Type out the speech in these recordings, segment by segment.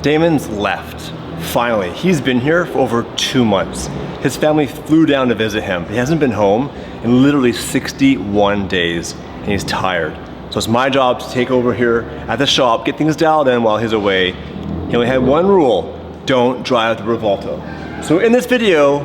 Damon's left. Finally, he's been here for over 2 months. His family flew down to visit him. He hasn't been home in literally 61 days, and he's tired. So it's my job to take over here at the shop, get things dialed in while he's away. He only had one rule: don't drive the Revuelto. So in this video,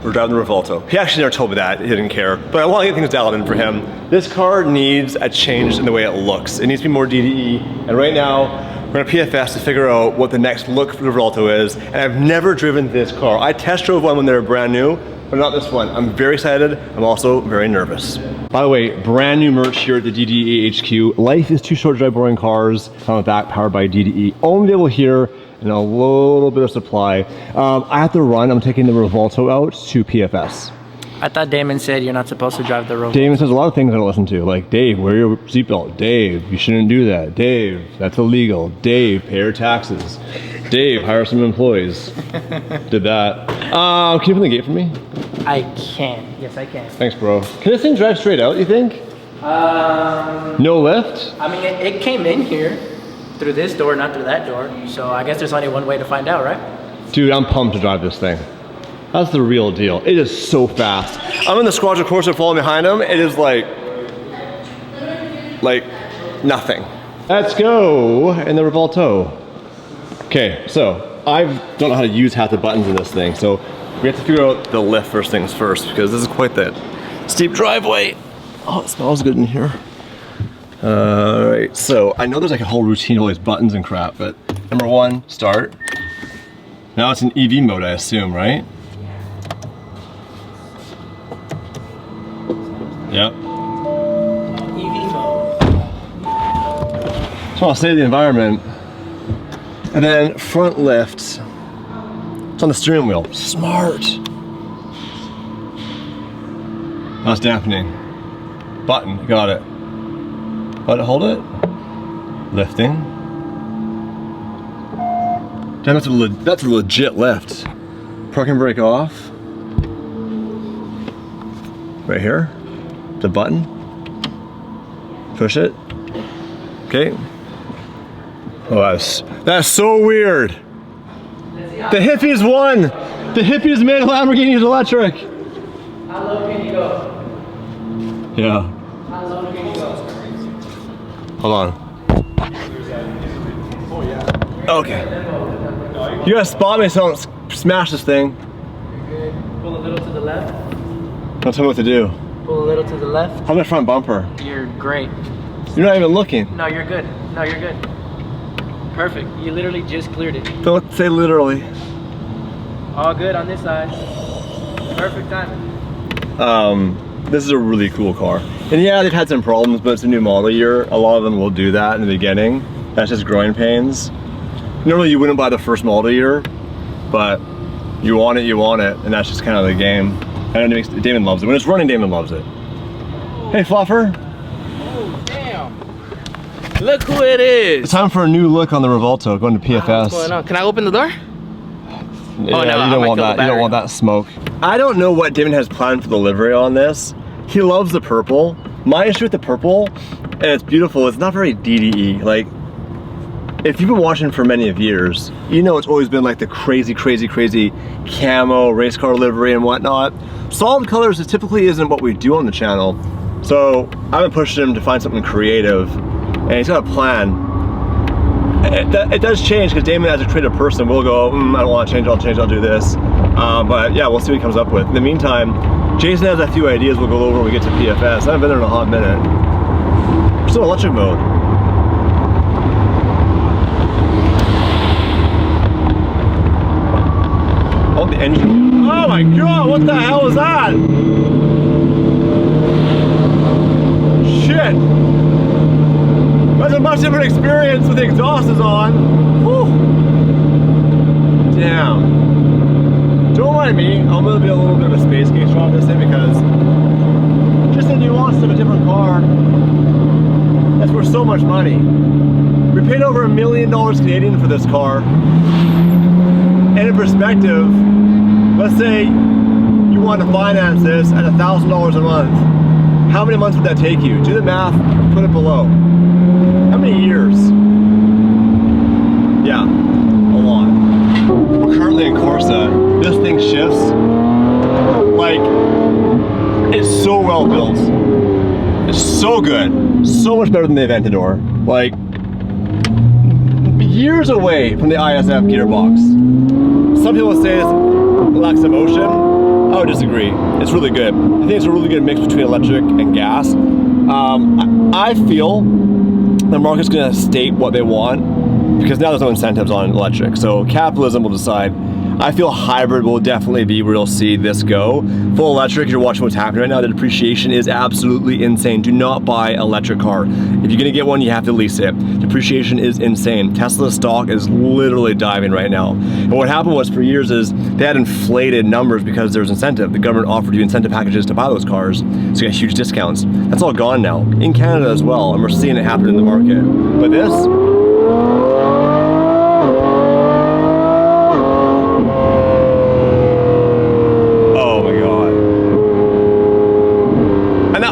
we're driving the Revuelto. He actually never told me that, he didn't care, but I want to get things dialed in for him. This car needs a change in the way it looks. It needs to be more DDE, and right now, we're gonna PFS to figure out what the next look for the Revuelto is, and I've never driven this car. I test drove one when they were brand new, but not this one. I'm very excited, I'm also very nervous. By the way, brand new merch here at the DDE HQ. Life is too short to drive boring cars. On the back, powered by DDE. Only available here, and a little bit of supply. I have to run, I'm taking the Revuelto out to PFS. I thought Damon said you're not supposed to drive the road. Damon says a lot of things I don't listen to, like, Dave, wear your seatbelt. Dave, you shouldn't do that. Dave, that's illegal. Dave, pay your taxes. Dave, hire some employees. Did that. Can you open the gate for me? I can. Yes, I can. Thanks, bro. Can this thing drive straight out, you think? No lift? I mean, it came in here through this door, not through that door. So I guess there's only one way to find out, right? Dude, I'm pumped to drive this thing. That's the real deal. It is so fast. I'm in the Squadron Corsa following behind him. It is like nothing. Let's go in the Revuelto. Okay, so I don't know how to use half the buttons in this thing, so we have to figure out the lift first things first, because this is quite the steep driveway. Oh, it smells good in here. Alright, so I know there's like a whole routine, all these buttons and crap, but number one, start. Now it's in EV mode, I assume, right? Yep. EV mode. Just want to save the environment. And then front lift. It's on the steering wheel. Smart. That's dampening. Button, got it. But hold it. Lifting. Damn, that's a legit lift. Parking brake off. Right here. The button. Push it. Okay. Oh, that's so weird. The hippies won. The hippies made Lamborghinis electric. How low can you go? Yeah. How low can you go? Hold on. Okay. You gotta spot me so I don't smash this thing. You're good. Pull a little to the left. Don't tell me what to do. Pull a little to the left. How's my front bumper? You're great. You're not even looking. No, you're good. No, you're good. Perfect. You literally just cleared it. Don't say literally. All good on this side. Perfect timing. This is a really cool car. And yeah, they've had some problems, but it's a new model year. A lot of them will do that in the beginning. That's just growing pains. Normally you wouldn't buy the first model year, but you want it, and that's just kind of the game. And Damon loves it. When it's running, Damon loves it. Hey, Fluffer. Oh, damn. Look who it is. It's time for a new look on the Revuelto, going to PFS. What's going on? Can I open the door? Yeah, oh, no, you don't want that. You don't want that smoke. I don't know what Damon has planned for the livery on this. He loves the purple. My issue with the purple, and it's beautiful, it's not very DDE. Like, if you've been watching for many of years, you know it's always been like the crazy camo, race car livery and whatnot. Solid colors typically isn't what we do on the channel. So I've been pushing him to find something creative, and he's got a plan. It does change, because Damon, as a creative person, will go, I don't want to change, I'll do this. But yeah, we'll see what he comes up with. In the meantime, Jason has a few ideas we'll go over when we get to PFS. I haven't been there in a hot minute. We're still in electric mode. Oh, the engine. Oh my god, what the hell was that? Shit. That's a much different experience with the exhaust is on. Whew. Damn. Don't mind me, I'm gonna be a little bit of a space case on this thing, because just the nuance of a different car, that's worth so much money. We paid over $1 million Canadian for this car. And in perspective, let's say you want to finance this at $1,000 a month. How many months would that take you? Do the math, put it below. How many years? Yeah, a So good. So much better than the Aventador. Like, years away from the ISF gearbox. Some people say it lacks emotion. I would disagree. It's really good. I think it's a really good mix between electric and gas. I feel the market's gonna state what they want because now there's no incentives on electric. So capitalism will decide. I feel hybrid will definitely be where you'll see this go. Full electric, you're watching what's happening right now. The depreciation is absolutely insane. Do not buy an electric car. If you're gonna get one, you have to lease it. Depreciation is insane. Tesla stock is literally diving right now. And what happened was for years is they had inflated numbers because there was incentive. The government offered you incentive packages to buy those cars, so you got huge discounts. That's all gone now, in Canada as well, and we're seeing it happen in the market. But this,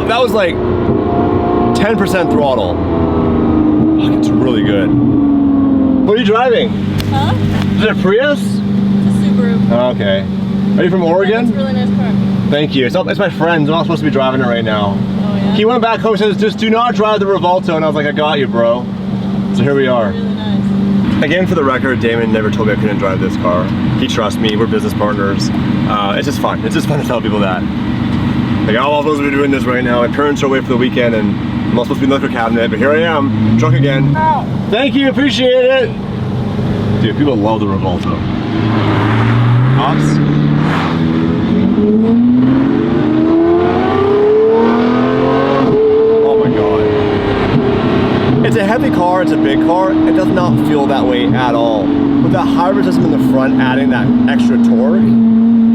that was like 10% throttle. Oh, it's really good. What are you driving? Huh? Is it a Prius? It's a Subaru. Oh, okay. Are you from Oregon? It's a really nice car. Thank you. It's my friend's. I'm not supposed to be driving it right now. Oh, yeah? He went back home and says, just do not drive the Revuelto. And I was like, I got you, bro. So here we are. Really nice. Again, for the record, Damon never told me I couldn't drive this car. He trusts me. We're business partners. It's just fun. It's just fun to tell people that. Like, I'm not supposed to be doing this right now. My parents are away for the weekend and I'm not supposed to be in the liquor cabinet, but here I am, drunk again. Thank you, appreciate it. Dude, people love the Revuelto. Ops. Oh my God. It's a heavy car, it's a big car. It does not feel that way at all. With that hybrid system in the front adding that extra torque,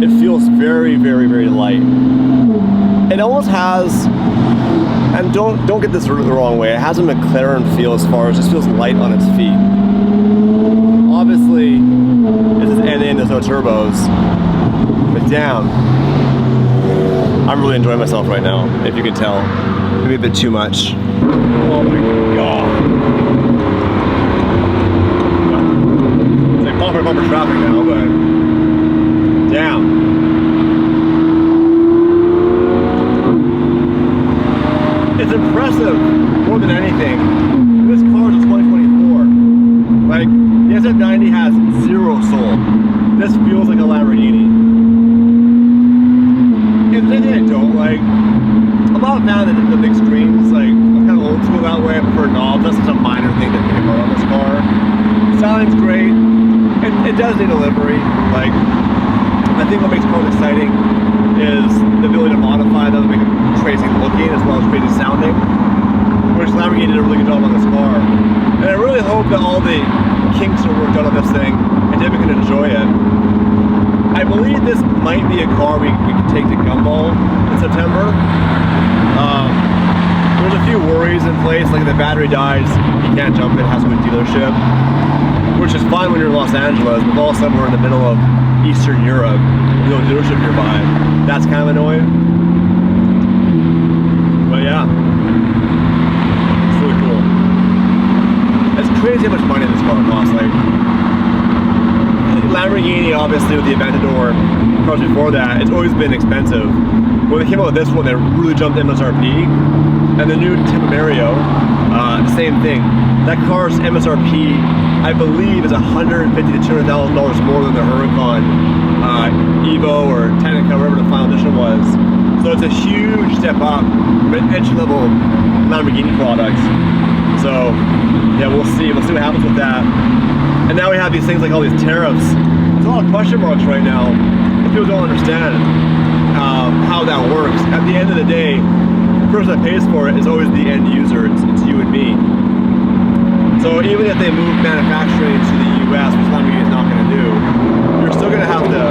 it feels very, very, very light. It almost has, and don't get this the wrong way, it has a McLaren feel as far as it just feels light on its feet. Obviously, this is NA and there's no turbos, but damn, I'm really enjoying myself right now, if you can tell. Maybe a bit too much. Oh my God. It's like bumper traffic now, but damn. It's impressive more than anything. This car is a 2024. Like, the SF90 has zero soul. This feels like a Lamborghini. If there's anything I don't like, I'm not a fan of the big screens. Like, I'm kind of old school that way. I prefer knobs. That's just a minor thing to pick apart on this car. Sounds great. It does need a livery. Like, I think what makes cars exciting is the ability to modify them, make them crazy looking as well as crazy sounding, which Lamborghini did a really good job on this car. And I really hope that all the kinks are worked out on this thing and Damon can enjoy it. I believe this might be a car we can take to Gumball in September. There's a few worries in place, like if the battery dies, you can't jump it, it has to go to a dealership, which is fine when you're in Los Angeles, but all of a sudden we're in the middle of Eastern Europe, no dealership nearby. That's kind of annoying. But yeah, it's really cool. It's crazy how much money this car costs. Like, Lamborghini, obviously, with the Aventador, cars before that, it's always been expensive. When they came out with this one, they really jumped MSRP. And the new Temerario, same thing. That car's MSRP, I believe, is $150,000 to $200,000 more than the Huracan Evo or Technica, whatever the final edition was. So it's a huge step up from an entry-level Lamborghini products. So yeah, we'll see what happens with that. And now we have these things like all these tariffs. There's a lot of question marks right now. People don't understand how that works. At the end of the day, the person that pays for it is always the end user. It's you and me. So even if they move manufacturing to the US, which Lamborghini is not going to do, you're still going to have to,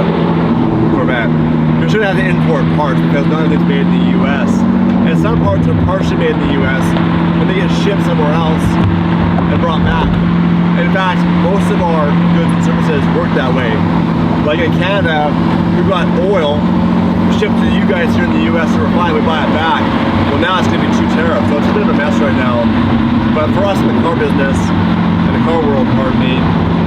you're still going to have to import parts because none of it's made in the US. And some parts are partially made in the US and they get shipped somewhere else and brought back. In fact, most of our goods and services work that way. Like in Canada, we've got oil shipped to you guys here in the US to refine, we buy it back. Well, now it's going to be 2 tariffs, so it's a bit of a mess right now. But for us in the car business, in the car world, pardon me,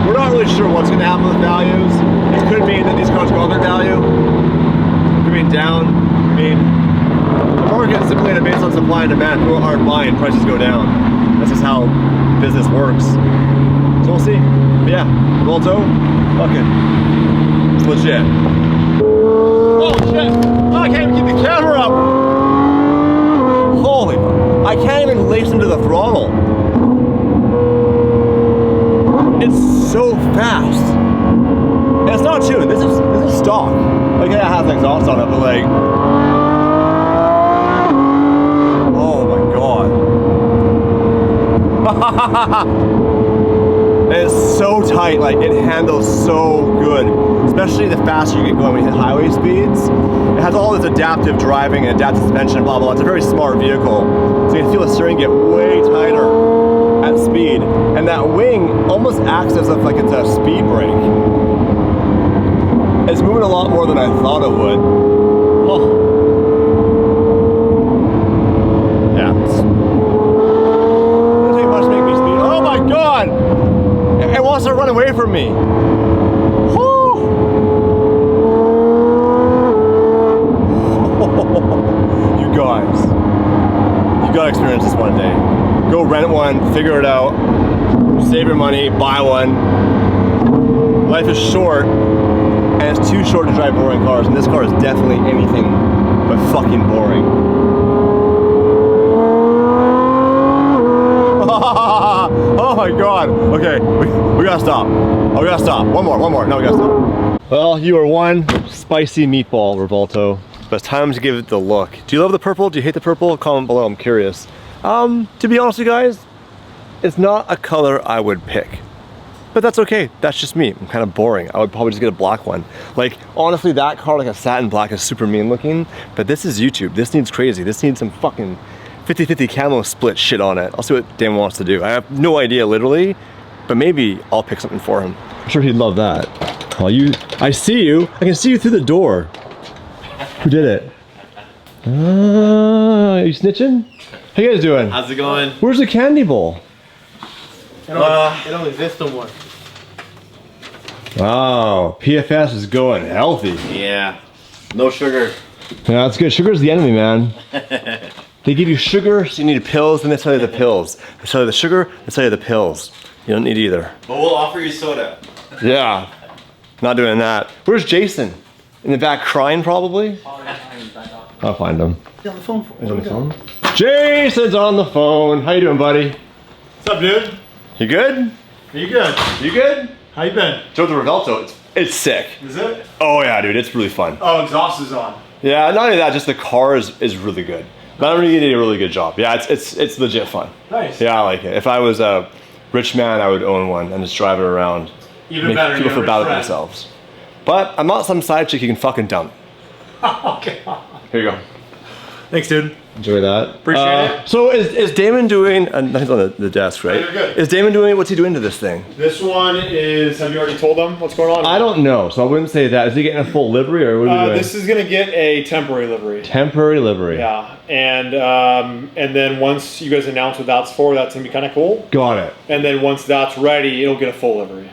we're not really sure what's going to happen with values. It could mean that these cars go up in value. It could mean down. I mean, The market is simply based on supply and demand. People aren't buying, prices go down. That's just how business works. So we'll see. But yeah, Revuelto, fuck it. It's legit. Oh shit! Oh, I can't even keep the camera up! Holy fuck. I can't even lace into the throttle. It's so fast. And it's not tuned. This is stock. Like yeah, it has exhaust on it, but like, oh my god. It's so tight, like it handles so good. Especially the faster you get going when you hit highway speeds. It has all this adaptive driving and adaptive suspension, blah, blah, blah. It's a very smart vehicle. So you can feel the steering get way tighter at speed. And that wing almost acts as if like it's a speed brake. It's moving a lot more than I thought it would. Oh. Yeah. It doesn't take much to make me speed. Oh my god! It wants to run away from me. You guys, you gotta experience this one day. Go rent one, figure it out, save your money, buy one. Life is short, and it's too short to drive boring cars, and this car is definitely anything but fucking boring. Oh my god. Okay, we gotta stop. Oh, we gotta stop. One more. No, we gotta stop. Well, you are one spicy meatball, Revuelto. But it's time to give it the look. Do you love the purple? Do you hate the purple? Comment below, I'm curious. To be honest with you guys, it's not a color I would pick. But that's okay, that's just me. I'm kind of boring. I would probably just get a black one. Like, honestly, that car, like a satin black, is super mean looking. But this is YouTube. This needs crazy. This needs some fucking 50-50 camo split shit on it. I'll see what Damon wants to do. I have no idea, literally. But maybe I'll pick something for him. I'm sure he'd love that. Oh, I see you. I can see you through the door. Who did it? Are you snitching? How you guys doing? How's it going? Where's the candy bowl? It don't exist no more. Wow, PFS is going healthy. Yeah, no sugar. Yeah, that's good. Sugar's the enemy, man. They give you sugar, so you need pills, then they tell you the pills. They tell you the sugar, they tell you the pills. You don't need either. But we'll offer you soda. Yeah, not doing that. Where's Jason? In the back crying, probably? I'll find him. He's on the phone. He's on the phone? Jason's on the phone. How you doing, buddy? What's up, dude? You good? Are you good? You good? How you been? Drove the Revuelto. It's sick. Is it? Oh yeah, dude, it's really fun. Oh, exhaust is on. Yeah, not only that, just the car is really good. Not only did a really good job. Yeah, it's legit fun. Nice. Yeah, I like it. If I was a rich man, I would own one and just drive it around. Even better, people feel bad about themselves. But I'm not some side chick you can fucking dump. Okay. Here you go. Thanks, dude. Enjoy that. Appreciate it. So is Damon doing, nothing's on the desk, right? you're good. Is Damon doing, what's he doing to this thing? This one is, have you already told them what's going on? I don't know, so I wouldn't say that. Is he getting a full livery or what are we doing? This is gonna get a temporary livery. Temporary livery. Yeah, and then once you guys announce what that's for, that's gonna be kind of cool. Got it. And then once that's ready, it'll get a full livery.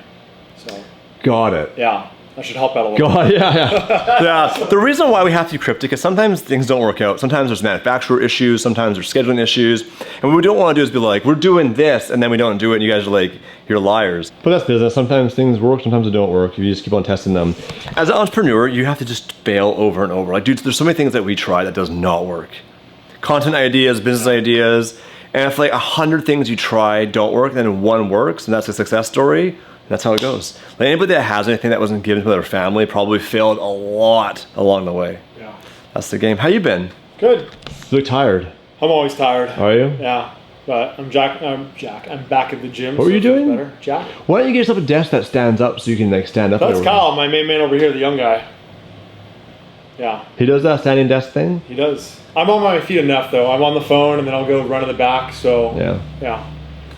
So, Got it. yeah. That should help out a little bit. God, yeah. Yeah. The reason why we have to be cryptic is sometimes things don't work out. Sometimes there's manufacturer issues, sometimes there's scheduling issues. And what we don't want to do is be like, we're doing this, and then we don't do it, and you guys are like, you're liars. But that's business. Sometimes things work, sometimes they don't work. You just keep on testing them. As an entrepreneur, you have to just fail over and over. Like, dude, there's so many things that we try that does not work. Content ideas, business ideas, and if like 100 things you try don't work, then one works, and that's a success story. That's how it goes. Like anybody that has anything that wasn't given to their family probably failed a lot along the way. Yeah. That's the game. How you been? Good. You look tired. I'm always tired. Are you? Yeah. But I'm back at the gym. What were you doing? Better. Jack. Why don't you get yourself a desk that stands up so you can like stand up? That's Kyle, my main man over here, the young guy. Yeah. He does that standing desk thing? He does. I'm on my feet enough though. I'm on the phone and then I'll go run to the back. So yeah. Yeah.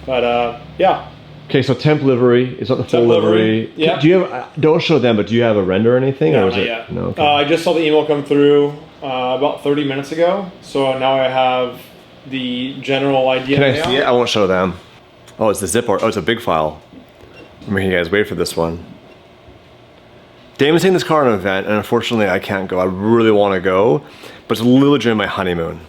But yeah. Okay, so temp livery. It's not the full livery. Yeah. Do you have? Don't show them, but do you have a render or anything? No, or is not it? yet. No. Okay. I just saw the email come through about 30 minutes ago. So now I have the general idea. Can I see it? I won't show them. Oh, it's the zip or oh, it's a big file. I'm making you guys wait for this one. Damon's taking this car on an event, and unfortunately I can't go. I really want to go, but it's literally during my honeymoon.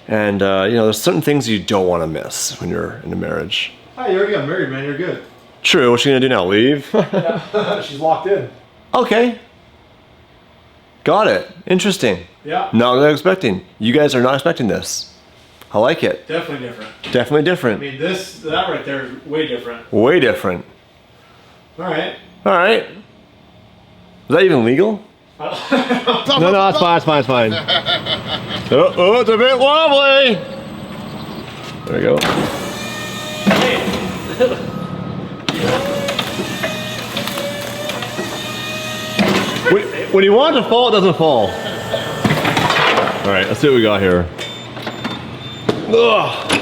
And you know, there's certain things you don't want to miss when you're in a marriage. Hi, you already got married, man. You're good. True, what's she gonna do now, leave? She's locked in. Okay. Got it, interesting. Yeah. Not what I was expecting. You guys are not expecting this. I like it. Definitely different. Definitely I different. mean, that right there is way different. Way different. All right. All right. Is that even legal? No, it's fine, it's fine, it's fine. Oh, it's a bit wobbly. There we go. When you want it to fall, it doesn't fall. All right, let's see what we got here. Ugh.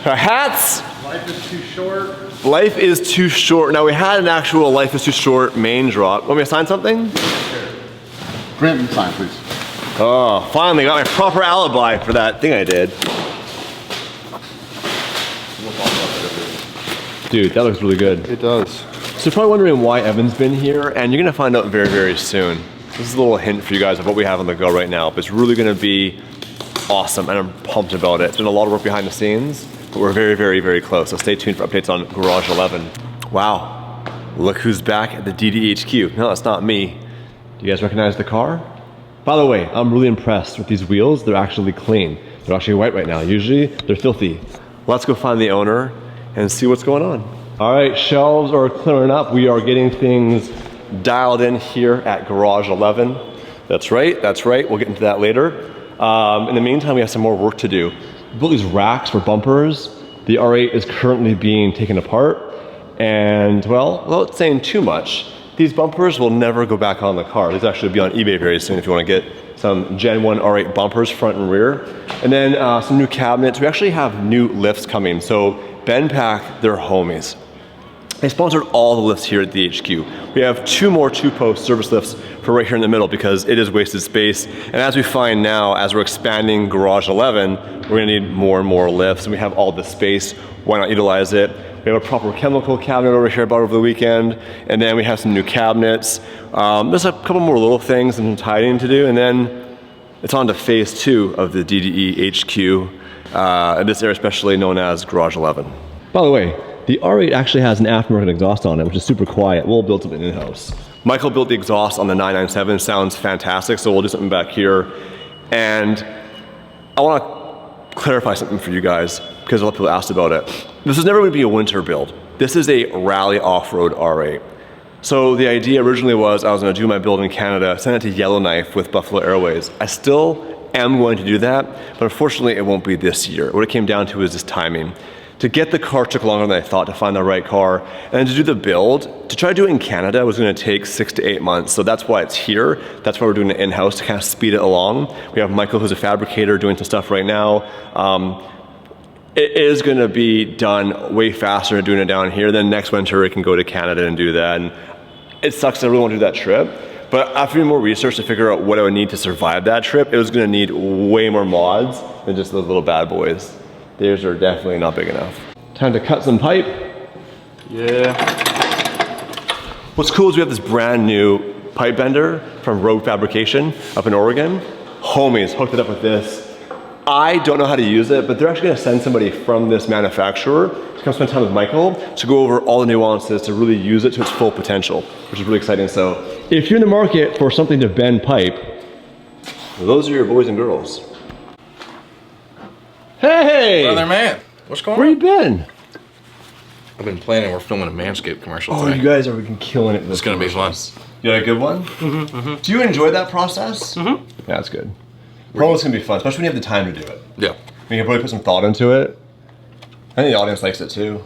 Our hats. Life is too short. Life is too short. Now we had an actual life is too short main drop. Want me to sign something? Print and sign, please. Oh, finally got my proper alibi for that thing I did. Dude, that looks really good. It does. So you're probably wondering why Evan's been here, and you're gonna find out very, very soon. This is a little hint for you guys of what we have on the go right now, but it's really gonna be awesome, and I'm pumped about it. It's been a lot of work behind the scenes, but we're very, very, very close. So stay tuned for updates on Garage 11. Wow, look who's back at the DDHQ. No, it's not me. Do you guys recognize the car? By the way, I'm really impressed with these wheels. They're actually clean. They're actually white right now. Usually, they're filthy. Let's go find the owner and see what's going on. All right, shelves are clearing up. We are getting things dialed in here at Garage 11. That's right, that's right. We'll get into that later. In the meantime, we have some more work to do. We built these racks for bumpers. The R8 is currently being taken apart. And well, without saying too much, these bumpers will never go back on the car. These actually will be on eBay very soon if you want to get some Gen 1 R8 bumpers, front and rear. And then some new cabinets. We actually have new lifts coming. So Ben Pack, they're homies. They sponsored all the lifts here at the HQ. We have 2 more 2-post service lifts for right here in the middle because it is wasted space. And as we find now, as we're expanding Garage 11, we're gonna need more and more lifts, and we have all the space. Why not utilize it? We have a proper chemical cabinet over here bought over the weekend, and then we have some new cabinets. There's a couple more little things and some tidying to do, and then it's on to phase 2 of the DDE HQ, in this area especially known as Garage 11. By the way, the R8 actually has an aftermarket exhaust on it, which is super quiet. We'll build something in-house. Michael built the exhaust on the 997, sounds fantastic, so we'll do something back here. And I want to clarify something for you guys, because a lot of people asked about it. This is never going to be a winter build. This is a rally off-road R8. So the idea originally was I was going to do my build in Canada, send it to Yellowknife with Buffalo Airways. I still am going to do that, but unfortunately it won't be this year. What it came down to is just timing. To get the car took longer than I thought to find the right car, and to do the build, to try to do it in Canada was going to take 6 to 8 months, so that's why it's here. That's why we're doing it in-house to kind of speed it along. We have Michael, who's a fabricator, doing some stuff right now. It is going to be done way faster than doing it down here. Then next winter it can go to Canada and do that. And it sucks that I really want to do that trip, but after doing more research to figure out what I would need to survive that trip, it was going to need way more mods than just those little bad boys. Theirs are definitely not big enough. Time to cut some pipe. Yeah. What's cool is we have this brand new pipe bender from Rogue Fabrication up in Oregon. Homies hooked it up with this. I don't know how to use it, but they're actually gonna send somebody from this manufacturer to come spend time with Michael to go over all the nuances to really use it to its full potential, which is really exciting. So if you're in the market for something to bend pipe, those are your boys and girls. Hey! Brother man, what's going Where on? you been? I've been planning, we're filming a Manscaped commercial Oh, today. you guys are freaking killing it with this. It's gonna be fun. You had a good one? Do you enjoy that process? Yeah, that's good. Probably it's gonna be fun, especially when you have the time to do it. Yeah. You can probably put some thought into it. I think the audience likes it too.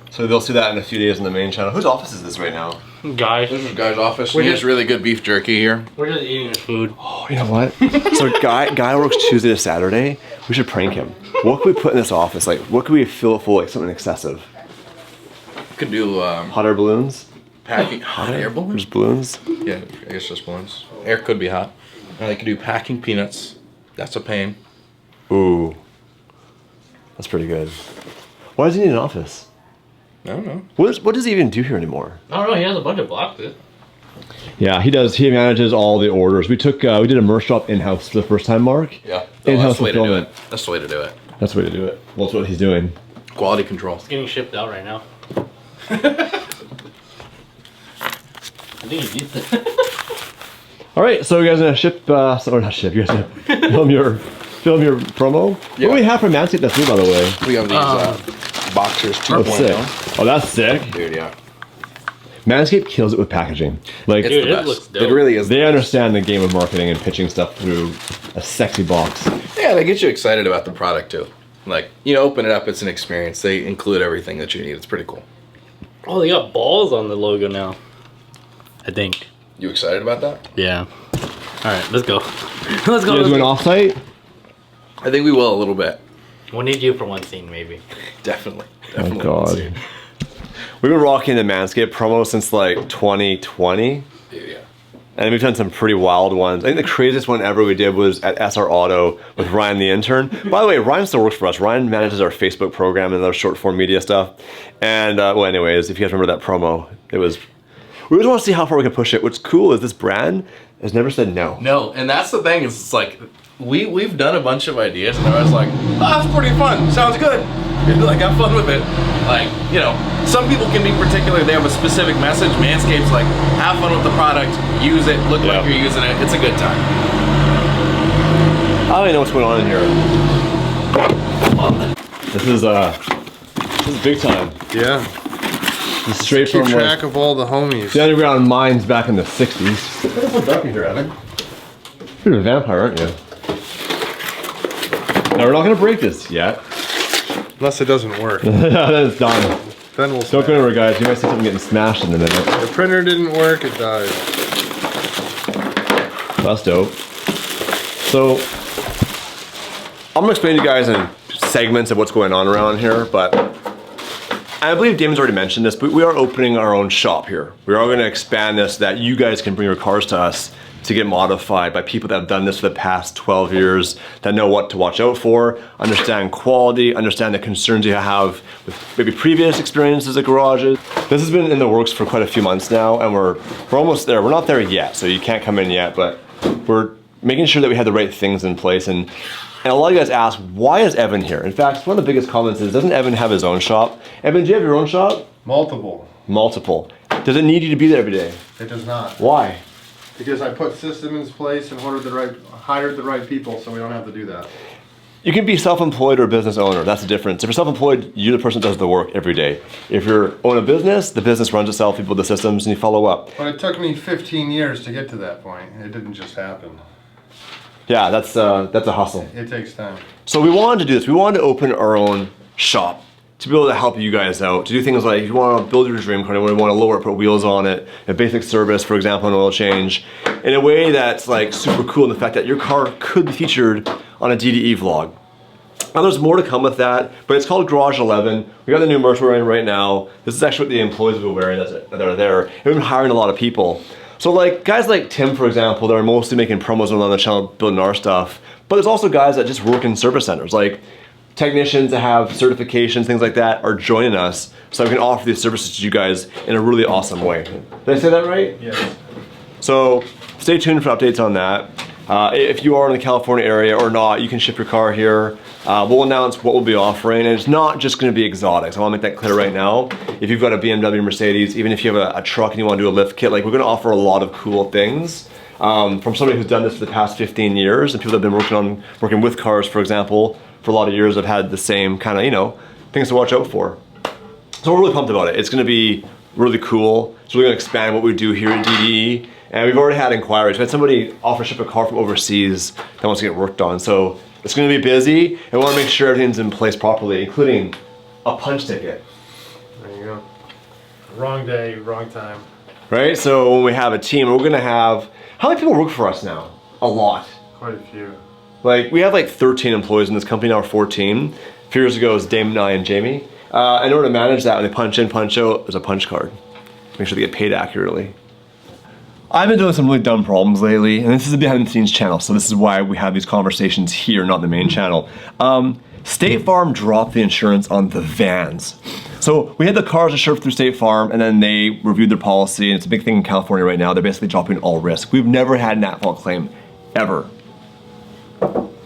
So they'll see that in a few days on the main channel. Whose office is this right now? Guys, This is Guy's office. He has really good beef jerky here. we're just eating his food. Oh, you know what? So guy works Tuesday to Saturday. We should prank him. What could we put in this office? Like, what could we fill it full, like something excessive? Could do Hot air balloons? packing. Hot air balloons? Just balloons? Yeah, I guess just balloons. Air could be hot. They could do packing peanuts. That's a pain. Ooh. That's pretty good. Why does he need an office? I don't know. What does he even do here anymore? I don't know. He has a bunch of boxes. Yeah, he does. He manages all the orders. We did a merch shop in-house for the first time, Mark. Yeah. In-house That's the way to do fulfillment. it. That's the way to do it. That's the way to do it. Well, that's what he's doing. Quality control. It's getting shipped out right now. I think he needs it. All right, so you guys gonna ship? Or not ship? You guys gonna film your promo? What do we have for Manscaped that's new, by the way? We have these boxers Oh, 2.0. sick. Oh, that's sick. Dude, yeah. Manscaped kills it with packaging. Like, It's Dude, the it best. looks dope. It really is. they understand the game of marketing and pitching stuff through a sexy box. Yeah, they get you excited about the product too. Like, you know, open it up, it's an experience. They include everything that you need. It's pretty cool. Oh, they got balls on the logo now. I think. You excited about that? Yeah. All right, let's go. Let's go. You guys going off-site? I think we will a little bit. We'll need you for one scene, maybe. Definitely. Oh Definitely. God. We've been rocking the Manscaped promo since like 2020. Dude, yeah. And we've done some pretty wild ones. I think the craziest one ever we did was at SR Auto with Ryan the intern. By the way, Ryan still works for us. Ryan manages our Facebook program and other short form media stuff. And well, anyways, if you guys remember that promo, we always want to see how far we can push it. What's cool is this brand has never said no. No, and that's the thing, is it's like we've done a bunch of ideas and I was like, oh, that's pretty fun. Sounds good. Like, have fun with it. Like, you know, some people can be particular, they have a specific message. Manscaped's like, have fun with the product, use it, look like you're using it. It's a good time. I don't even know what's going on in here. This is big time. Yeah. This is straight Keep from track like, of all the homies. the underground mines back in the 60s. Look at what's dark in here, Evan. You're a vampire, aren't you? Now we're not gonna break this yet. Unless it doesn't work. Then it's done. Then we'll Don't go anywhere, guys. You might see something getting smashed in a minute. The printer didn't work, it died. That's dope. So, I'm gonna explain to you guys in segments of what's going on around here, but I believe Damon's already mentioned this, but we are opening our own shop here. We are gonna expand this so that you guys can bring your cars to us to get modified by people that have done this for the past 12 years, that know what to watch out for, understand quality, understand the concerns you have with maybe previous experiences at garages. This has been in the works for quite a few months now, and we're almost there. We're not there yet, so you can't come in yet, but we're making sure that we have the right things in place. And a lot of you guys ask, why is Evan here? In fact, one of the biggest comments is, doesn't Evan have his own shop? Evan, do you have your own shop? Multiple. Multiple. Does it need you to be there every day? It does not. Why? Because I put systems in place and hired the right people, so we don't have to do that. You can be self-employed or a business owner. That's the difference. If you're self-employed, you're the person that does the work every day. If you're own a business, the business runs itself, you build the systems, and you follow up. But it took me 15 years to get to that point. It didn't just happen. Yeah, that's a hustle. It takes time. So we wanted to do this. We wanted to open our own shop to be able to help you guys out, to do things like, if you want to build your dream car, you want to lower it, put wheels on it, a basic service, for example, an oil change, in a way that's like super cool in the fact that your car could be featured on a DDE vlog. Now there's more to come with that, but it's called Garage 11. We got the new merch we're wearing right now. This is actually what the employees will be wearing that are there. And we've been hiring a lot of people. So like guys like Tim, for example, that are mostly making promos on the channel, building our stuff. But there's also guys that just work in service centers, like technicians that have certifications, things like that, are joining us so we can offer these services to you guys in a really awesome way. Did I say that right? Yes. So stay tuned for updates on that. If you are in the California area or not, you can ship your car here. We'll announce what we'll be offering, and it's not just going to be exotics. I want to make that clear right now. If you've got a BMW, Mercedes, even if you have a truck and you want to do a lift kit, like we're going to offer a lot of cool things. From somebody who's done this for the past 15 years, and people that have been working with cars, for example, for a lot of years, have had the same kind of, you know, things to watch out for. So we're really pumped about it. It's going to be really cool. It's really going to expand what we do here at DDE. And we've already had inquiries. We had somebody offer to ship a car from overseas that wants to get worked on. So it's going to be busy, and we want to make sure everything's in place properly, including a punch ticket. There you go. Wrong day, wrong time. Right? So when we have a team, we're going to have, how many people work for us now? A lot. Quite a few. Like, we have like 13 employees in this company now, or 14. A few years ago it was Damon, I, and Jamie. In order to manage that, when they punch in, punch out, there's a punch card. Make sure they get paid accurately. I've been doing some really dumb problems lately, and this is a behind the scenes channel, so this is why we have these conversations here, not the main channel. State Farm dropped the insurance on the vans. So we had the cars insured through State Farm, and then they reviewed their policy, and it's a big thing in California right now. They're basically dropping all risk. We've never had an at-fault claim, ever,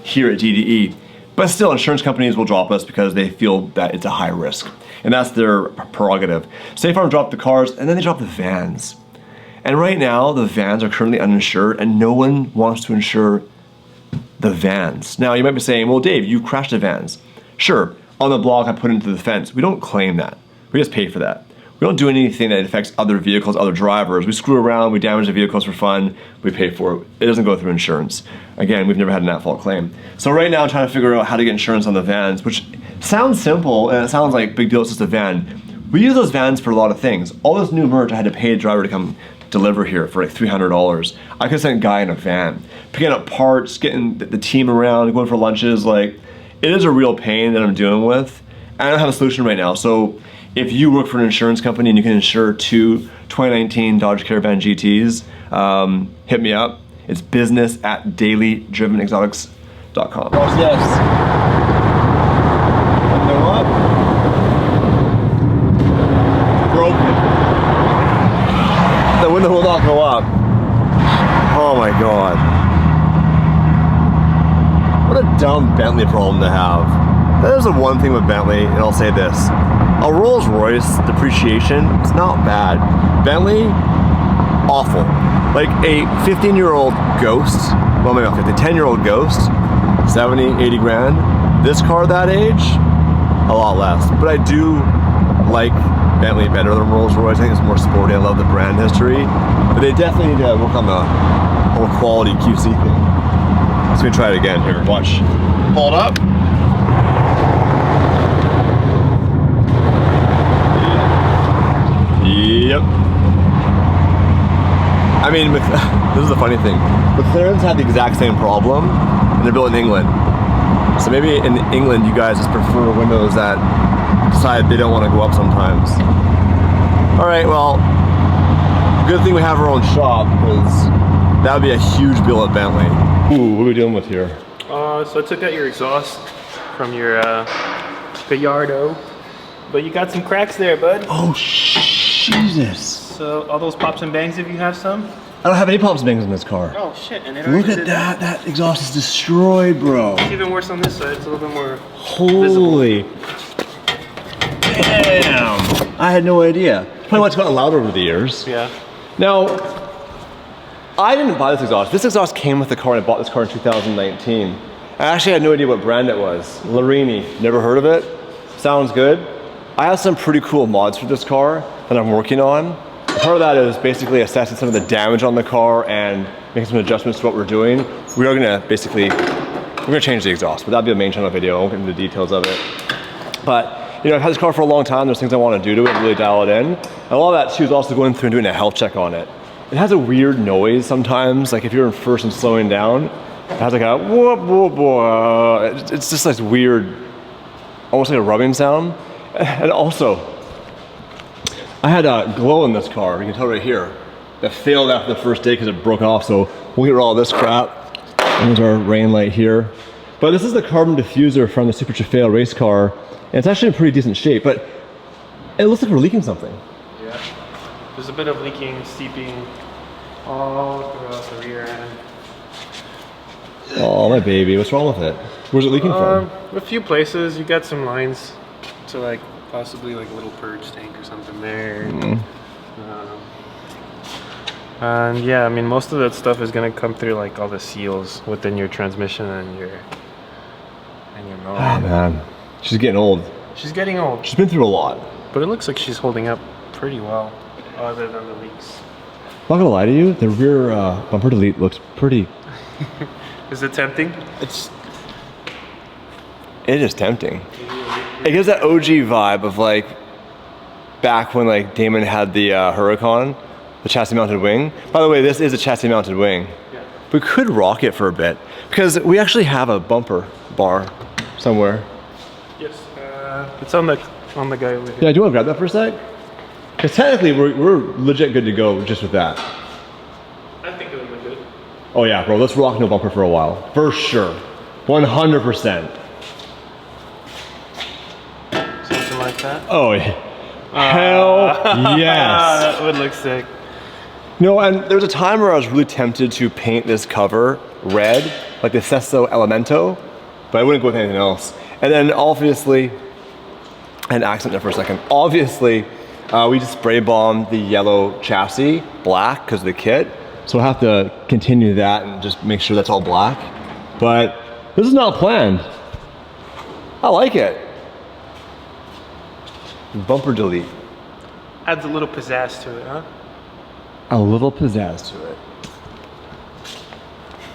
here at DDE. But still, insurance companies will drop us because they feel that it's a high risk. And that's their prerogative. State Farm dropped the cars, and then they dropped the vans. And right now, the vans are currently uninsured, and no one wants to insure the vans. Now, you might be saying, well, Dave, you crashed the vans. Sure, on the block, I put it into the fence. We don't claim that. We just pay for that. We don't do anything that affects other vehicles, other drivers. We screw around, we damage the vehicles for fun, we pay for it. It doesn't go through insurance. Again, we've never had an at-fault claim. So right now I'm trying to figure out how to get insurance on the vans, which sounds simple and it sounds like big deal, it's just a van. We use those vans for a lot of things. All this new merch, I had to pay a driver to come deliver here for like $300. I could send a guy in a van, picking up parts, getting the team around, going for lunches. Like, it is a real pain that I'm dealing with. I don't have a solution right now. So if you work for an insurance company and you can insure two 2019 Dodge Caravan GTs, hit me up. It's business@dailydrivenexotics.com. Watch this. Window up. Broken. The window will not go up. Oh my God. What a dumb Bentley problem to have. That is the one thing with Bentley, and I'll say this. A Rolls Royce depreciation is not bad. Bentley, awful. Like a 15-year-old Ghost, well maybe not 15, 10-year-old Ghost, 70, 80 grand. This car that age, a lot less. But I do like Bentley better than Rolls Royce. I think it's more sporty. I love the brand history. But they definitely need to work on the whole quality QC thing. Let's try it again here. Watch. Hold up. Yep. I mean, this is the funny thing. McLarens had the exact same problem, and they're built in England. So maybe in England, you guys just prefer windows that decide they don't want to go up sometimes. All right, well, good thing we have our own shop, because that would be a huge bill at Bentley. Ooh, what are we dealing with here? So I took out your exhaust from your Gallardo, but you got some cracks there, bud. Oh, Jesus. So all those pops and bangs, if you have some. I don't have any pops and bangs in this car. Oh shit! And it Look at that. That exhaust is destroyed, bro. It's even worse on this side. It's a little bit more Holy. Damn. I had no idea. Probably why it's gotten louder over the years. Yeah. Now, I didn't buy this exhaust. This exhaust came with the car, and I bought this car in 2019. I actually had no idea what brand it was. Larini. Never heard of it? Sounds good. I have some pretty cool mods for this car that I'm working on. Part of that is basically assessing some of the damage on the car and making some adjustments to what we're doing. We are gonna basically, we're gonna change the exhaust, but that'll be a main channel video. I won't get into the details of it. But, you know, I've had this car for a long time. There's things I wanna do to it, really dial it in. And a lot of that too is also going through and doing a health check on it. It has a weird noise sometimes, like if you're in first and slowing down, it has like a whoop, whoop, whoop. It's just like weird, almost like a rubbing sound. And also, I had a glow in this car, you can tell right here, that failed after the first day because it broke off, so we'll get rid of all this crap. There's our rain light here. But this is the carbon diffuser from the Super Trofeo race car, and it's actually in pretty decent shape, but it looks like we're leaking something. Yeah. There's a bit of leaking, seeping all throughout the rear end. Oh, my baby, what's wrong with it? Where's it leaking from? A few places. You got some lines to like possibly like a little purge tank or something there. And yeah, I mean most of that stuff is gonna come through like all the seals within your transmission and your motor. Ah, man, she's getting old. She's getting old. She's been through a lot. But it looks like she's holding up pretty well, other than the leaks. I'm not gonna lie to you, the rear bumper delete looks pretty. Is it tempting? It is tempting. It gives that OG vibe of like back when like Damon had the Huracan, the chassis mounted wing. By the way, this is a chassis mounted wing. Yeah. We could rock it for a bit because we actually have a bumper bar somewhere. Yes. It's on the guy over here. Yeah, do you want to grab that for a sec? Because technically we're legit good to go just with that. I think it would look good. Oh yeah, bro, let's rock no bumper for a while. For sure. 100%. that? Oh, hell yes. That would look sick. No, and there was a time where I was really tempted to paint this cover red, like the Sesto Elemento, but I wouldn't go with anything else. And then obviously, I had an accent there for a second. Obviously, we just spray bombed the yellow chassis black because of the kit. So I'll have to continue that and just make sure that's all black. But this is not planned. I like it. Bumper delete. Adds a little pizzazz to it, huh? A little pizzazz to it.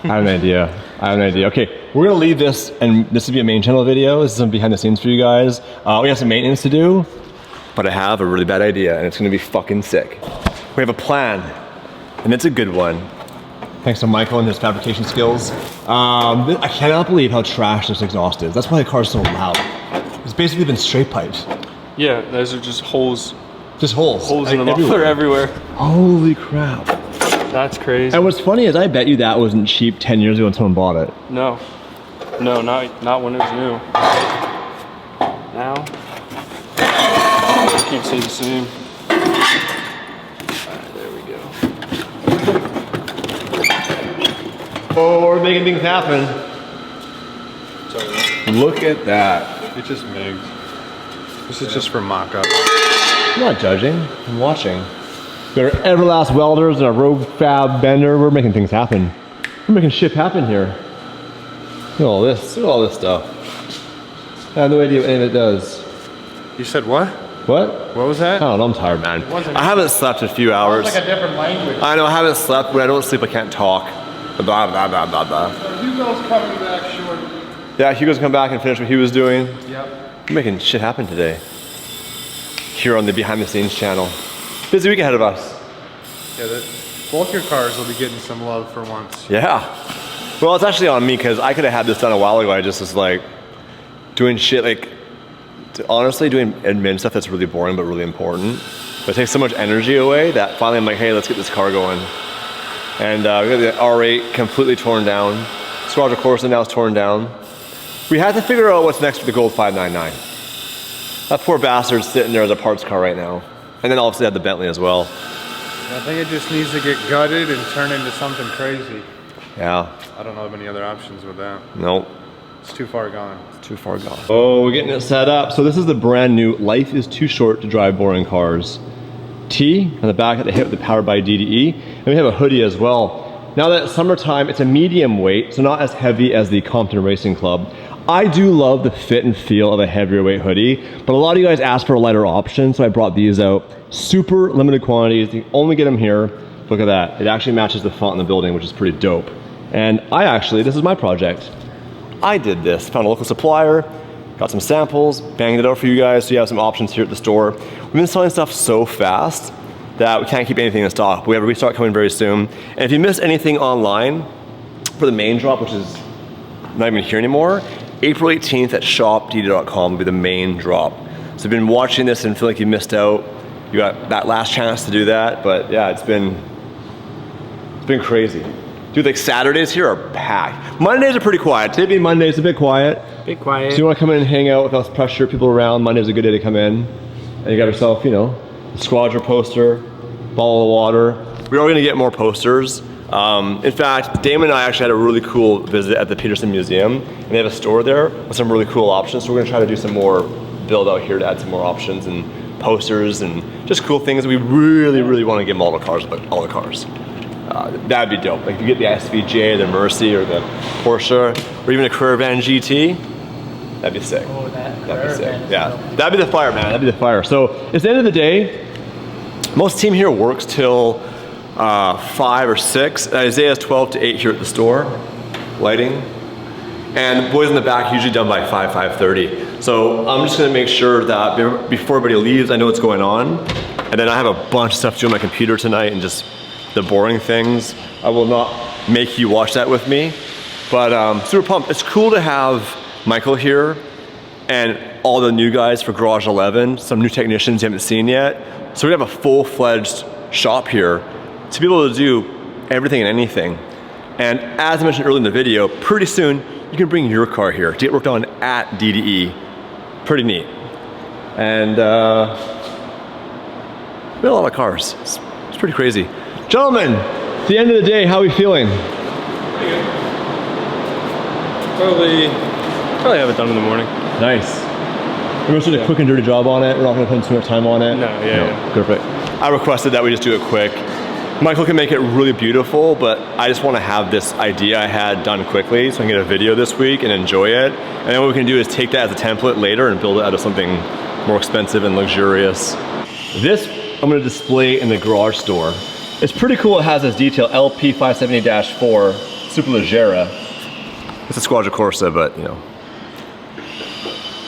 I have an idea. Okay, we're gonna leave this, and this will be a main channel video. This is some behind the scenes for you guys. We have some maintenance to do, but I have a really bad idea, and it's gonna be fucking sick. We have a plan, and it's a good one. Thanks to Michael and his fabrication skills. I cannot believe how trash this exhaust is. That's why the car's so loud. It's basically been straight pipes. Yeah, those are just holes. Just holes. Holes in the muffler everywhere. Holy crap. That's crazy. And what's funny is I bet you that wasn't cheap 10 years ago when someone bought it. No, not when it was new. Now, can't say the same. Alright, there we go. Oh, we're making things happen. Look at that. It's just MIGs. This is just for mock-up. I'm not judging, I'm watching. We got our Everlast welders and our Rogue Fab bender. We're making things happen. We're making shit happen here. Look at all this, stuff. I have no idea what any of it does. You said what? What? What was that? I don't know, I'm tired, man. I haven't slept in a few hours. It's like a different language. I know, I haven't slept. When I don't sleep, I can't talk. Blah, blah, blah, blah, blah. Hugo's coming back short. Yeah, Hugo's come back and finish what he was doing. Yep. We're making shit happen today. Here on the behind the scenes channel. Busy week ahead of us. Yeah, both your cars will be getting some love for once. Yeah. Well, it's actually on me because I could have had this done a while ago. I just was like doing shit like, honestly doing admin stuff that's really boring but really important. But it takes so much energy away that finally I'm like, hey, let's get this car going. And we got the R8 completely torn down. Squadra Corsa now is torn down. We had to figure out what's next for the Gold 599. That poor bastard's sitting there as a parts car right now. And then obviously I had the Bentley as well. I think it just needs to get gutted and turn into something crazy. Yeah. I don't know of any other options with that. Nope. It's too far gone. Too far gone. Oh, we're getting it set up. So this is the brand new Life is Too Short to Drive Boring Cars T on the back of the hip with the powered by DDE. And we have a hoodie as well. Now that it's summertime, it's a medium weight, so not as heavy as the Compton Racing Club. I do love the fit and feel of a heavier weight hoodie, but a lot of you guys asked for a lighter option, so I brought these out. Super limited quantities, you only get them here. Look at that, it actually matches the font in the building, which is pretty dope. And this is my project. I did this, found a local supplier, got some samples, banged it out for you guys so you have some options here at the store. We've been selling stuff so fast that we can't keep anything in stock. We have a restock coming very soon. And if you missed anything online for the main drop, which is not even here anymore, April 18th at shopdd.com will be the main drop. So if you've been watching this and feel like you missed out, you got that last chance to do that. But yeah, it's been crazy. Dude, like Saturdays here are packed. Mondays are pretty quiet. Today being Monday, it's a bit quiet. Bit quiet. So you want to come in and hang out without pressure, people around, Monday's a good day to come in. And you got yourself, you know, a Squadra poster, bottle of water. We are gonna get more posters. In fact, Damon and I actually had a really cool visit at the Peterson Museum, and they have a store there with some really cool options. So we're gonna try to do some more build out here to add some more options and posters and just cool things. We really, really want to get model cars, but all the cars. That'd be dope. Like if you get the SVJ, the Mercy, or the Porsche, or even a Caravan GT, that'd be sick. Oh, that'd be sick. Yeah, that'd be the fire, man. That'd be the fire. So it's the end of the day. Most team here works till 5 or 6. Isaiah's 12 to 8 here at the store, lighting. And the boys in the back usually done by 5:30. So I'm just gonna make sure that before everybody leaves, I know what's going on. And then I have a bunch of stuff to do on my computer tonight and just the boring things. I will not make you watch that with me. But super pumped. It's cool to have Michael here and all the new guys for Garage 11, some new technicians you haven't seen yet. So we have a full-fledged shop here to be able to do everything and anything. And as I mentioned earlier in the video, pretty soon you can bring your car here to get worked on at DDE. Pretty neat. And we have a lot of cars. It's pretty crazy. Gentlemen, at the end of the day, how are we feeling? Probably have it done in the morning. Nice. We're just doing a quick and dirty job on it. We're not going to spend too much time on it. No, yeah. Perfect. I requested that we just do it quick. Michael can make it really beautiful, but I just want to have this idea I had done quickly so I can get a video this week and enjoy it. And then what we can do is take that as a template later and build it out of something more expensive and luxurious. This I'm going to display in the garage store. It's pretty cool. It has this detail LP570-4 Superleggera. It's a Squadra Corsa, but you know,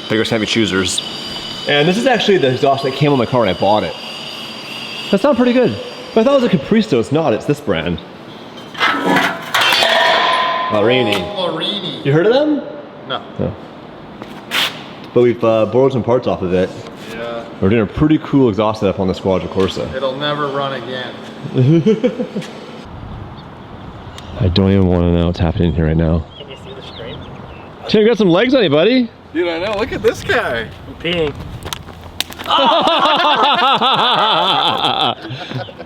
beggars can't be choosers. And this is actually the exhaust that came on my car when I bought it. That sounds pretty good. But I thought it was a Capristo. It's not. It's this brand. Larini. You heard of them? No. But we've borrowed some parts off of it. Yeah. We're doing a pretty cool exhaust setup on the Squadra Corsa. It'll never run again. I don't even want to know what's happening here right now. Can you see the screen? Tim, you got some legs on you, buddy. Dude, I know. Look at this guy. I'm peeing.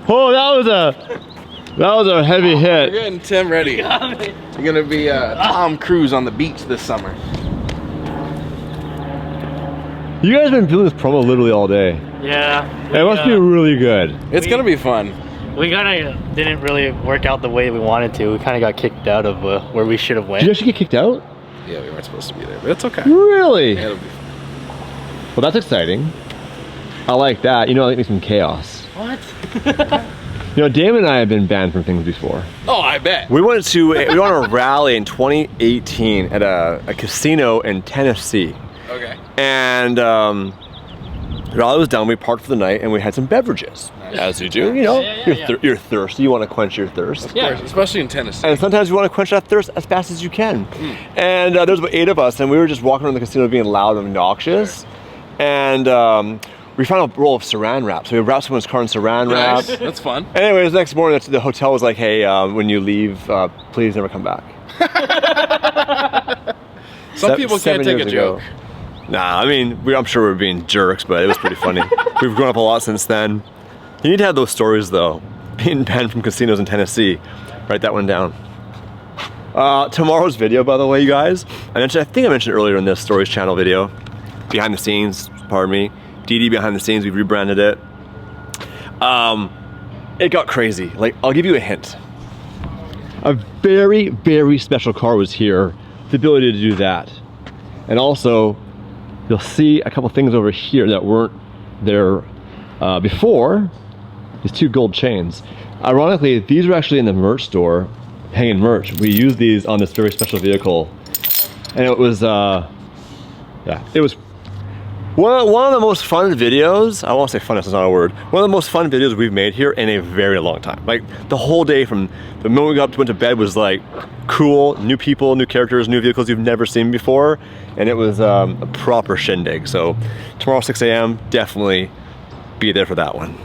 Oh, that was a heavy We're hit. getting Tim ready. You're gonna be Tom Cruise on the beach this summer. You guys have been doing this promo literally all day. Yeah. It must be really good. It's gonna be fun. We kind of didn't really work out the way we wanted to. We kind of got kicked out of where we should have went. Did you actually get kicked out? Yeah, we weren't supposed to be there, but it's okay. Really? Yeah, it'll be fun. Well, that's exciting. I like that. You know, I like me some chaos. What? You know, Damon and I have been banned from things before. Oh, I bet. We went on a rally in 2018 at a casino in Tennessee. Okay. And the rally was done. We parked for the night and we had some beverages, as you do. You know, you're thirsty. You want to quench your thirst. Of course, especially in Tennessee. And sometimes you want to quench that thirst as fast as you can. And there was about 8 of us, and we were just walking around the casino being loud and obnoxious. And we found a roll of saran wrap. So we wrapped someone's car in saran wrap. Nice. That's fun. Anyways, the next morning, the hotel was like, hey, when you leave, please never come back. Some people can't take a joke. Nah, I mean, I'm sure we're being jerks, but it was pretty funny. We've grown up a lot since then. You need to have those stories, though. Being banned from casinos in Tennessee. Write that one down. Tomorrow's video, by the way, you guys. I think I mentioned earlier in this Stories channel video. Behind the scenes, pardon me. DD behind the scenes, we rebranded it. It got crazy. Like, I'll give you a hint. A very, very special car was here. The ability to do that. And also, you'll see a couple things over here that weren't there before. These 2 gold chains. Ironically, these are actually in the merch store, hanging merch. We used these on this very special vehicle. And it was, it was one of the most fun videos. I won't say fun, that's not a word. One of the most fun videos we've made here in a very long time. Like, the whole day from the moment we went to bed was like cool, new people, new characters, new vehicles you've never seen before. And it was a proper shindig. So tomorrow 6 a.m, definitely be there for that one.